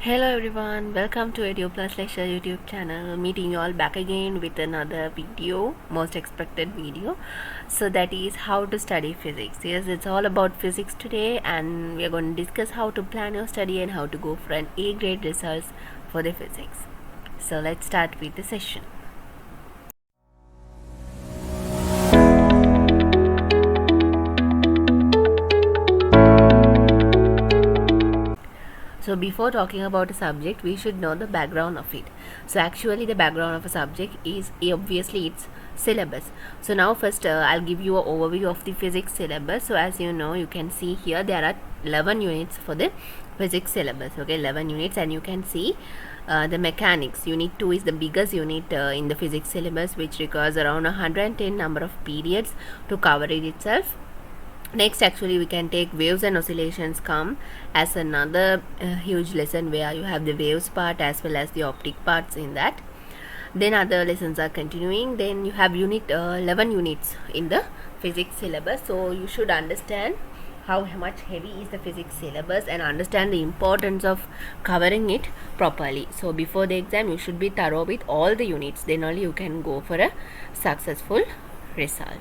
Hello everyone, welcome to Edu Plus Lecture YouTube channel. Meeting you all back again with another video, most expected video. So that is how to study physics. Yes, it's all about physics today, and we are going to discuss how to plan your study and how to go for an A grade results for the physics. So let's start with the session. So before talking about a subject, we should know the background of it. So actually the background of a subject is obviously its syllabus. So now first I'll give you an overview of the physics syllabus. So as you know, you can see here there are 11 units for the physics syllabus. Okay, 11 units, and you can see the mechanics unit 2 is the biggest unit in the physics syllabus, which requires around 110 number of periods to cover it itself. Next, actually we can take waves and oscillations come as another huge lesson, where you have the waves part as well as the optic parts in that. Then other lessons are continuing. Then you have unit 11 units in the physics syllabus. So you should understand how much heavy is the physics syllabus and understand the importance of covering it properly. So before the exam you should be thorough with all the units, then only you can go for a successful result.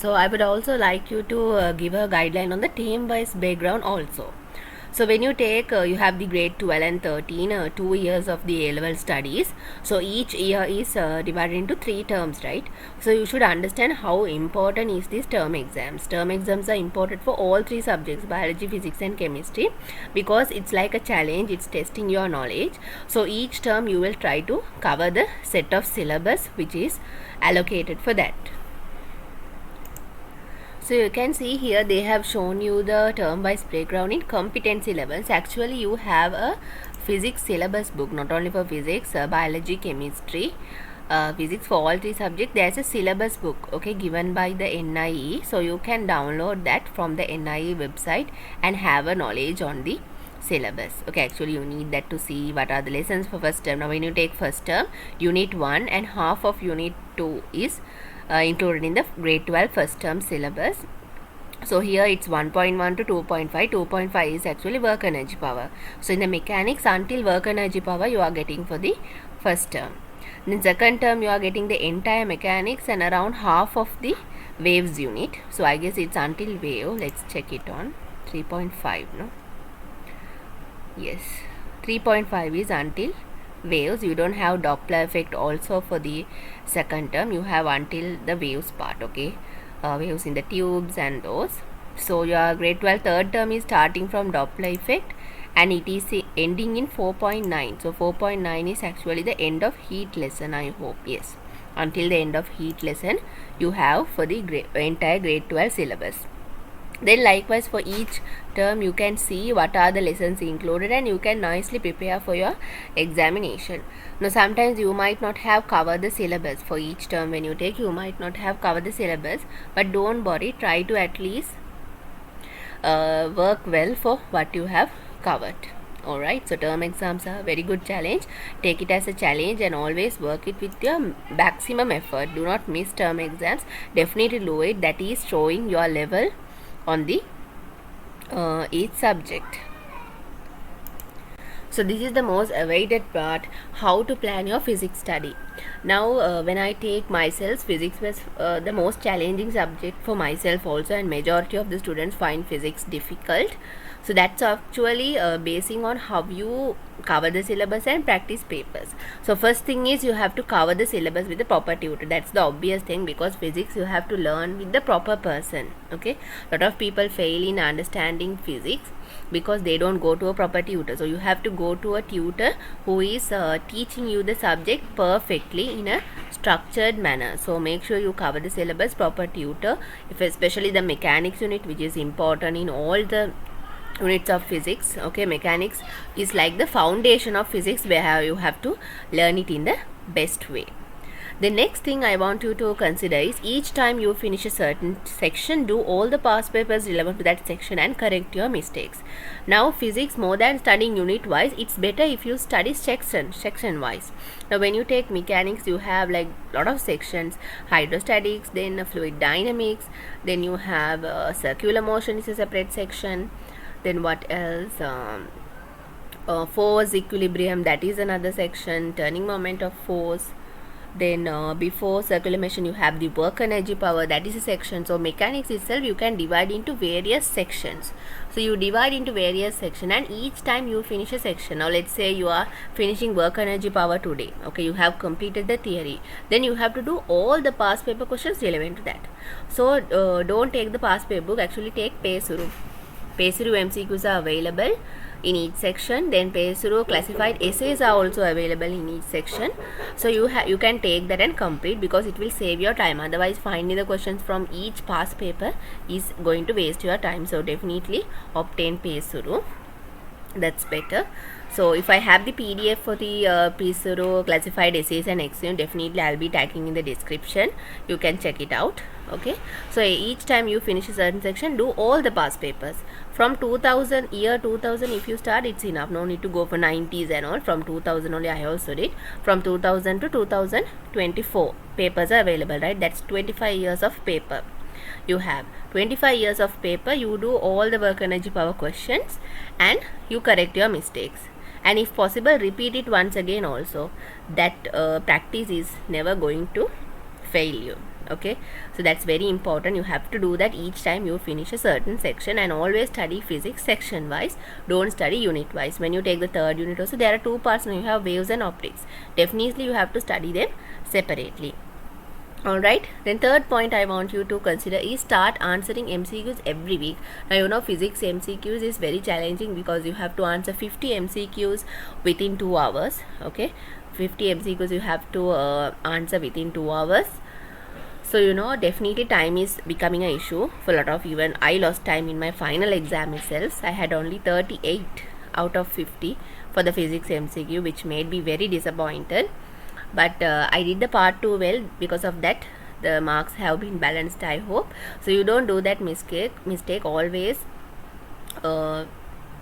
So I would also like you to give a guideline on the term wise background also. So when you take you have the grade 12 and 13 2 years of the A-level studies. So each year is divided into 3 terms, right? So you should understand how important is these term exams. Term exams are important for all 3 subjects, biology, physics and chemistry, because it's like a challenge, it's testing your knowledge. So each term you will try to cover the set of syllabus which is allocated for that. So you can see here they have shown you the term wise breakdown in competency levels. Actually you have a physics syllabus book, not only for physics, biology, chemistry, physics, for all 3 subjects. There's a syllabus book, okay, given by the NIE. So you can download that from the NIE website and have a knowledge on the syllabus. Okay, actually you need that to see what are the lessons for first term. Now when you take first term, unit 1 and half of unit 2 is included in the grade 12 first term syllabus. So here it's 1.1 to 2.5. 2.5 is actually work energy power. So in the mechanics, until work energy power you are getting for the first term. In second term you are getting the entire mechanics and around half of the waves unit. So I guess it's until wave. Let's check it on 3.5. No, yes, 3.5 is until waves. You don't have Doppler effect also for the second term. You have until the waves part, okay, waves in the tubes and those. So your grade 12 third term is starting from Doppler effect and it is ending in 4.9. So 4.9 is actually the end of heat lesson, I hope. Yes, until the end of heat lesson you have for the entire grade 12 syllabus. Then likewise for each term you can see what are the lessons included and you can nicely prepare for your examination. Now sometimes you might not have covered the syllabus for each term. When you take, you might not have covered the syllabus, but don't worry, try to at least work well for what you have covered. Alright, so term exams are a very good challenge. Take it as a challenge and always work it with your maximum effort. Do not miss term exams. Definitely do it. That is showing your level on the each subject. So this is the most awaited part, how to plan your physics study. Now when I take myself, physics was the most challenging subject for myself also, and majority of the students find physics difficult. So that's actually basing on how you cover the syllabus and practice papers. So first thing is you have to cover the syllabus with the proper tutor. That's the obvious thing, because physics you have to learn with the proper person. Okay, lot of people fail in understanding physics because they don't go to a proper tutor. So you have to go to a tutor who is teaching you the subject perfectly in a structured manner. So make sure you cover the syllabus, proper tutor, if especially the mechanics unit, which is important in all the units of physics. Okay, mechanics is like the foundation of physics, where you have to learn it in the best way. The next thing I want you to consider is each time you finish a certain section, do all the past papers relevant to that section and correct your mistakes. Now physics, more than studying unit wise, it's better if you study section wise. Now when you take mechanics, you have like lot of sections: hydrostatics, then fluid dynamics, then you have circular motion is a separate section, then what else, force equilibrium, that is another section, turning moment of force. Then before circular motion you have the work energy power, that is a section. So mechanics itself you can divide into various sections. So you divide into various sections, and each time you finish a section, now let's say you are finishing work energy power today, okay, you have completed the theory, then you have to do all the past paper questions relevant to that. So don't take the past paper book, actually take Pesuru MCQs are available in each section. Then Pesuru classified essays are also available in each section. So you can take that and complete, because it will save your time. Otherwise finding the questions from each past paper is going to waste your time. So definitely obtain Pesuru, that's better. So if I have the PDF for the Pesuru classified essays and XM, definitely I'll be tagging in the description, you can check it out. Okay, so each time you finish a certain section, do all the past papers from 2000, year 2000 if you start, it's enough, no need to go for 90s and all. From 2000 only I also did. From 2000 to 2024 papers are available, right? That's 25 years of paper. You have 25 years of paper, you do all the work energy power questions and you correct your mistakes, and if possible repeat it once again also. That practice is never going to fail you. Okay, so that's very important, you have to do that each time you finish a certain section. And always study physics section wise, don't study unit wise. When you take the third unit also, there are two parts now, you have waves and optics, definitely you have to study them separately. Alright, then third point I want you to consider is start answering MCQs every week. Now you know physics MCQs is very challenging because you have to answer 50 MCQs within 2 hours. Okay, 50 MCQs you have to answer within 2 hours. So you know definitely time is becoming an issue for a lot of, even I lost time in my final exam itself. I had only 38 out of 50 for the physics MCQ, which made me very disappointed. But I did the part 2 well, because of that the marks have been balanced, I hope. So you don't do that mistake. Always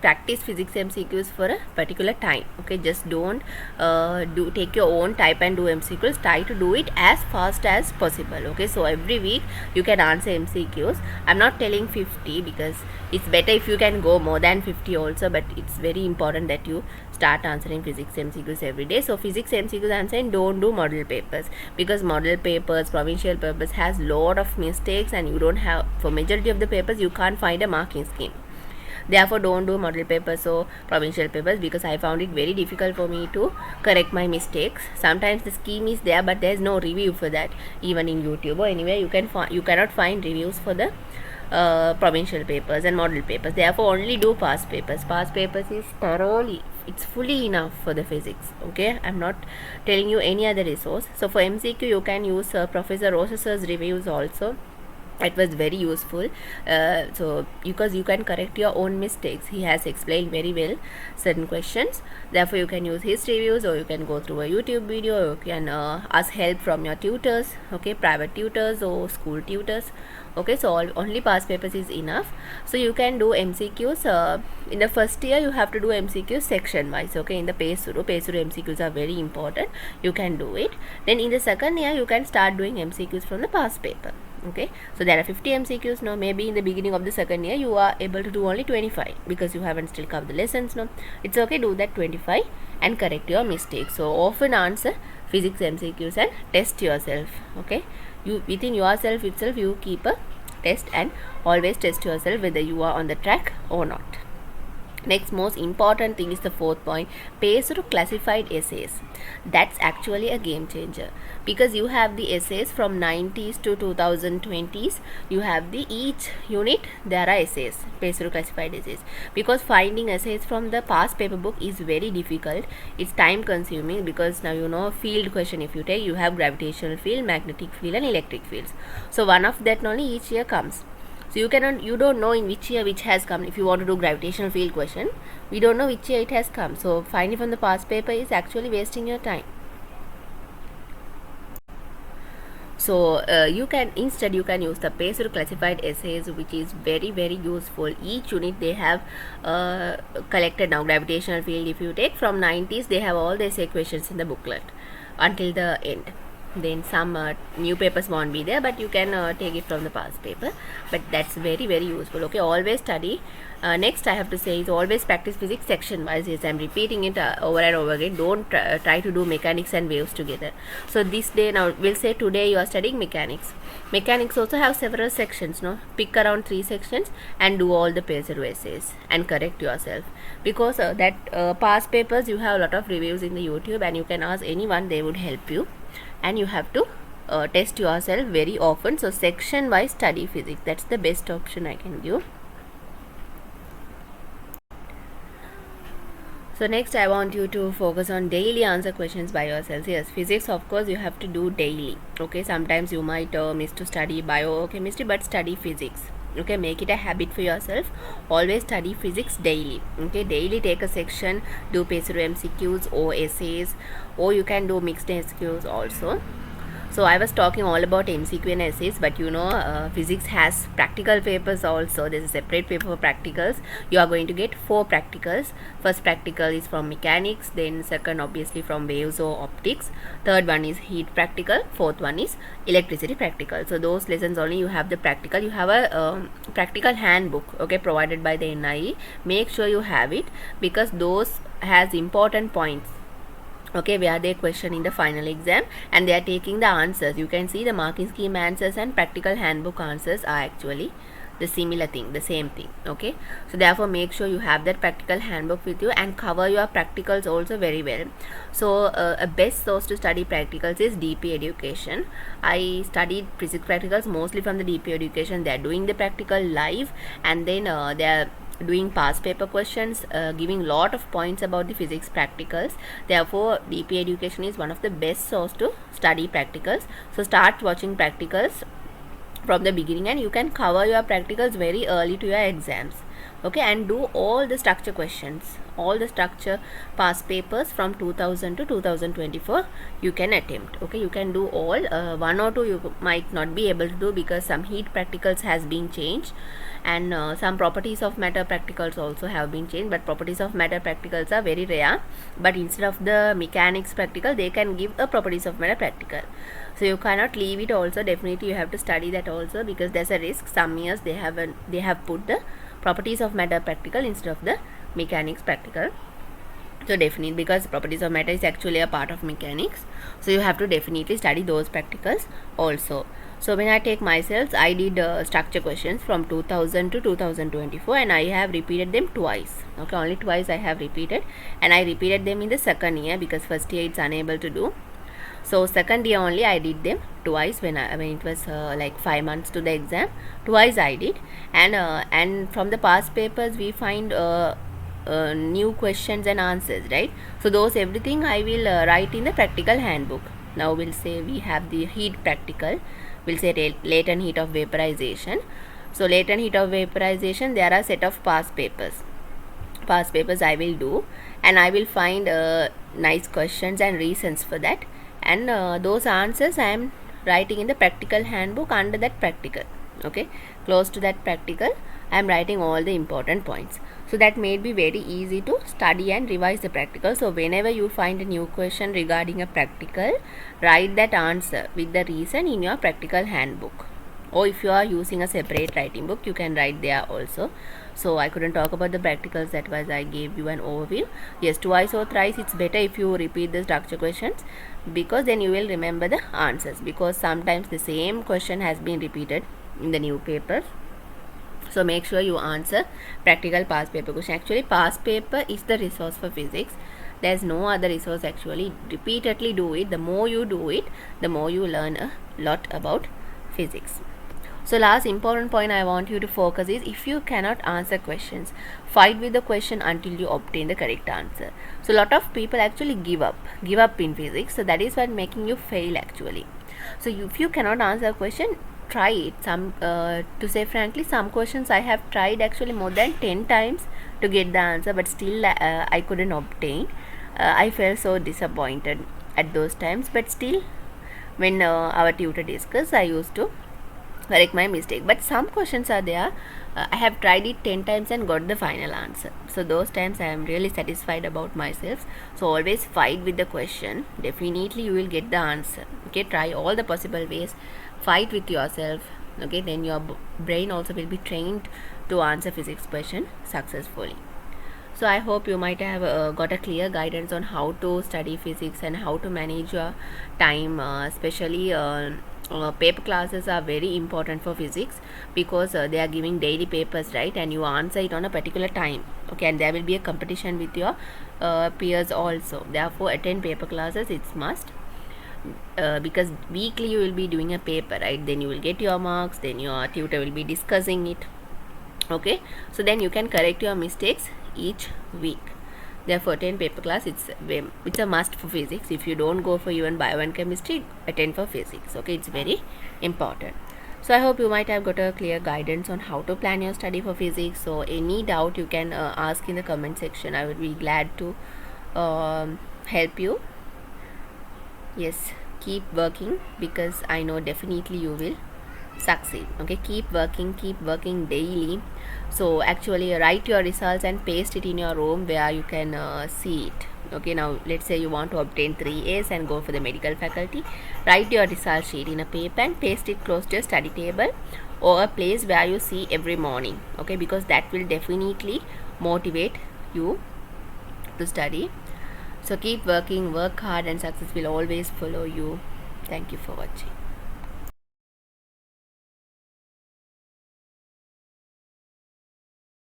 practice physics MCQs for a particular time. Okay, just don't take your own type and do MCQs. Try to do it as fast as possible. Okay, so every week you can answer MCQs. I'm not telling 50 because it's better if you can go more than 50 also, but it's very important that you start answering physics MCQs every day. So physics MCQs answering, don't do model papers, because model papers, provincial papers has lot of mistakes, and you don't have, for majority of the papers you can't find a marking scheme. Therefore don't do model papers or provincial papers, because I found it very difficult for me to correct my mistakes. Sometimes the scheme is there, but there is no review for that. Even in YouTube or anywhere you cannot find reviews for the provincial papers and model papers. Therefore only do past papers. Past papers is thoroughly, it's fully enough for the physics. Okay, I'm not telling you any other resource. So for MCQ you can use Professor Rosas's reviews also. It was very useful. So because you can correct your own mistakes, he has explained very well certain questions. Therefore you can use his reviews, or you can go through a YouTube video, or you can ask help from your tutors. Okay, private tutors or school tutors. Okay, so only past papers is enough. So you can do MCQs in the first year. You have to do MCQs section wise. Okay, in the Pesuru MCQs are very important, you can do it. Then in the second year you can start doing MCQs from the past paper. Okay, so there are 50 MCQs now. Maybe in the beginning of the second year you are able to do only 25 because you haven't still covered the lessons. No, it's okay, do that 25 and correct your mistakes. So often answer physics MCQs and test yourself. Okay, you within yourself itself you keep a test and always test yourself whether you are on the track or not. Next most important thing is the fourth point, Pesuru classified essays. That's actually a game changer, because you have the essays from 90s to 2020s. You have the each unit there are essays, Pesuru classified essays, because finding essays from the past paper book is very difficult. It's time consuming, because now you know field question if you take, you have gravitational field, magnetic field and electric fields. So one of that only each year comes. So you don't know in which year which has come. If you want to do gravitational field question, we don't know which year it has come. So finding from the past paper is actually wasting your time. So you can use the paced classified essays, which is very useful. Each unit they have collected. Now gravitational field, if you take from 90s, they have all the essay questions in the booklet until the end. Then some new papers won't be there, but you can take it from the past paper. But that's very useful. Okay, always study. Next I have to say is always practice physics section wise. Yes, I'm repeating it over and over again. Don't try to do mechanics and waves together. So this day, now we'll say today you are studying mechanics. Mechanics also have several sections, no? Pick around 3 sections and do all the paced essays and correct yourself, because past papers you have a lot of reviews in the YouTube, and you can ask anyone, they would help you. And you have to test yourself very often. So section wise study physics, that's the best option I can give. So next I want you to focus on daily answer questions by yourselves. Yes, physics of course you have to do daily. Okay, sometimes you might miss to study biochemistry, but study physics. Okay, make it a habit for yourself. Always study physics daily. Okay, daily take a section, do paced MCQs or essays, or you can do mixed MCQs also. So I was talking all about MCQ and essays, but physics has practical papers also. There's a separate paper for practicals. You are going to get 4 practicals. First practical is from mechanics, then second obviously from waves or optics, third one is heat practical, fourth one is electricity practical. So those lessons only you have the practical. You have a practical handbook, okay, provided by the NIE. Make sure you have it, because those has important points, okay, where they question in the final exam, and they are taking the answers. You can see the marking scheme answers and practical handbook answers are actually the similar thing, the same thing. Okay, so therefore make sure you have that practical handbook with you, and cover your practicals also very well. So a best source to study practicals is DP Education. I studied physics practicals mostly from the DP Education. They are doing the practical live, and then they are doing past paper questions, giving lot of points about the physics practicals. Therefore DP Education is one of the best source to study practicals. So start watching practicals from the beginning, and you can cover your practicals very early to your exams. Okay, and do all the structure questions, all the structure past papers from 2000 to 2024 you can attempt. Okay, you can do all. 1 or 2 you might not be able to do, because some heat practicals has been changed, and some properties of matter practicals also have been changed, but properties of matter practicals are very rare. But instead of the mechanics practical, they can give a properties of matter practical. So you cannot leave it also. Definitely you have to study that also, because there's a risk. Some years they have put the properties of matter practical instead of the mechanics practical. So definitely, because properties of matter is actually a part of mechanics, so you have to definitely study those practicals also. So when I take myself, I did structure questions from 2000 to 2024, and I have repeated them twice. Okay, only twice I have repeated, and I repeated them in the second year, because first year it's unable to do. So second year only I did them twice, when it was like 5 months to the exam. Twice I did, and from the past papers we find new questions and answers, right? So those everything I will write in the practical handbook. Now we'll say we have the heat practical. We'll say latent heat of vaporization. So latent heat of vaporization, there are set of past papers. Past papers I will do, and I will find nice questions and reasons for that, and those answers I am writing in the practical handbook under that practical. Okay, close to that practical I am writing all the important points. So that made be very easy to study and revise the practical. So whenever you find a new question regarding a practical, write that answer with the reason in your practical handbook. Or if you are using a separate writing book, you can write there also. So I couldn't talk about the practicals, that was I gave you an overview. Yes, twice or thrice it's better if you repeat the structure questions, because then you will remember the answers, because sometimes the same question has been repeated in the new papers. So make sure you answer practical past paper question. Actually past paper is the resource for physics. There's no other resource actually. Repeatedly do it. The more you do it, the more you learn a lot about physics. So last important point I want you to focus is, if you cannot answer questions, fight with the question until you obtain the correct answer. So a lot of people actually give up in physics. So that is what making you fail actually. So if you cannot answer a question, try it. To say frankly, some questions I have tried actually more than 10 times to get the answer, but still I couldn't obtain. I felt so disappointed at those times, but still when our tutor discuss, I used to correct my mistake. But some questions are there, I have tried it 10 times and got the final answer. So those times I am really satisfied about myself. So always fight with the question, definitely you will get the answer. Okay, try all the possible ways, fight with yourself. Okay, then your brain also will be trained to answer physics question successfully. So I hope you might have got a clear guidance on how to study physics and how to manage your time, especially paper classes are very important for physics, because they are giving daily papers, right, and you answer it on a particular time. Okay, and there will be a competition with your peers also. Therefore attend paper classes, it's must. Because weekly you will be doing a paper, right, then you will get your marks, then your tutor will be discussing it. Okay, so then you can correct your mistakes each week. Therefore attend paper class, it's a must for physics. If you don't go for even bio and chemistry, attend for physics. Okay, it's very important. So I hope you might have got a clear guidance on how to plan your study for physics. So any doubt you can ask in the comment section. I would be glad to help you. Yes, keep working, because I know definitely you will succeed. Okay, keep working daily. So actually write your results and paste it in your room where you can see it. Okay, now let's say you want to obtain 3A's and go for the medical faculty. Write your result sheet in a paper and paste it close to your study table or a place where you see every morning. Okay, because that will definitely motivate you to study. So keep working, work hard, and success will always follow you. Thank you for watching.